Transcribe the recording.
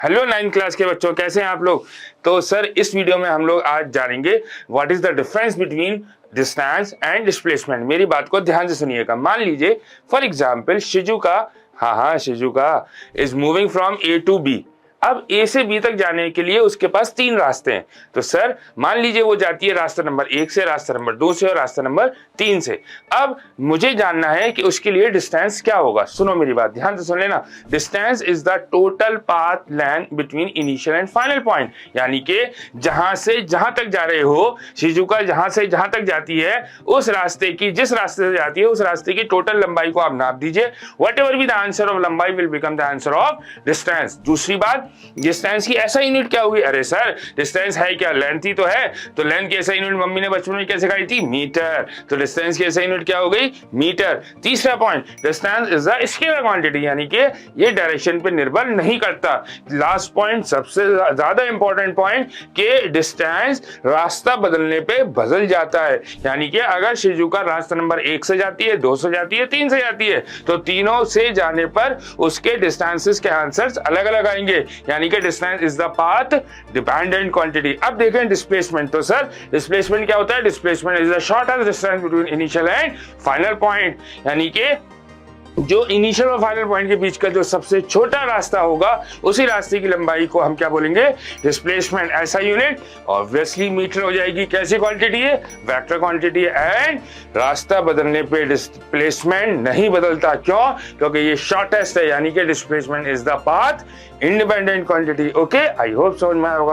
Hello 9th class के बच्चों, कैसे हैं आप लोग। तो सर इस वीडियो में हम लोग आज जानेंगे what is the difference between distance and displacement. मेरी बात को ध्यान से सुनिएगा। मान लीजिए for example Shizuka is moving from A to B. अब ए से बी तक जाने के लिए उसके पास 3 रास्ते हैं। तो सर मान लीजिए वो जाती है रास्ता नंबर 1 से, रास्ता नंबर 2 से और रास्ता नंबर 3 से। अब मुझे जानना है कि उसके लिए डिस्टेंस क्या होगा। सुनो मेरी बात, ध्यान से सुन लेना। Distance is the total path length between initial and final point, यानी कि जहां से जहां तक जा रहे हो, शिजुका जहां से जहां तक जाती है उस रास्ते की, जिस रास्ते से जाती है उस रास्ते की टोटल लंबाई को आप नाप दीजिए। Whatever be the answer of लंबाई will become the answer of distance. दूसरी बात, डिस्टेंस की ऐसा यूनिट क्या होगी। अरे सर डिस्टेंस है क्या, लेंथ ही तो है। तो लेंथ की ऐसा यूनिट मम्मी ने बचपन में क्या सिखाई थी, मीटर। तो डिस्टेंस की ऐसा यूनिट क्या हो गई, मीटर। तीसरा point, distance is the scalar quantity, यानी कि ये डायरेक्शन पे निर्भर नहीं करता। लास्ट पॉइंट सबसे ज्यादा इंपॉर्टेंट पॉइंट, कि डिस्टेंस रास्ता बदलने पे बदल जाता है। यानी कि अगर शिजुका रास्ता नंबर 1 से जाती है, 2 से जाती है, 3 से जाती है, तो तीनों से जाने पर उसके डिस्टेंसेस के आंसर्स अलग अलग आएंगे। यानी कि distance is the path dependent quantity. अब देखें डिस्प्लेसमेंट। तो सर डिस्प्लेसमेंट क्या होता है, displacement is the shortest distance between initial and final point, यानी कि जो इनिशियल और फाइनल पॉइंट के बीच का जो सबसे छोटा रास्ता होगा उसी रास्ते की लंबाई को हम क्या बोलेंगे, डिस्प्लेसमेंट। ऐसा यूनिट ऑब्वियसली मीटर हो जाएगी। कैसी क्वांटिटी है, वेक्टर क्वांटिटी। एंड रास्ता बदलने पे डिस्प्लेसमेंट नहीं बदलता। क्यों, क्योंकि ये शॉर्टेस्ट है, यानी कि displacement is the path independent quantity. Okay, I hope समझ में आया होगा।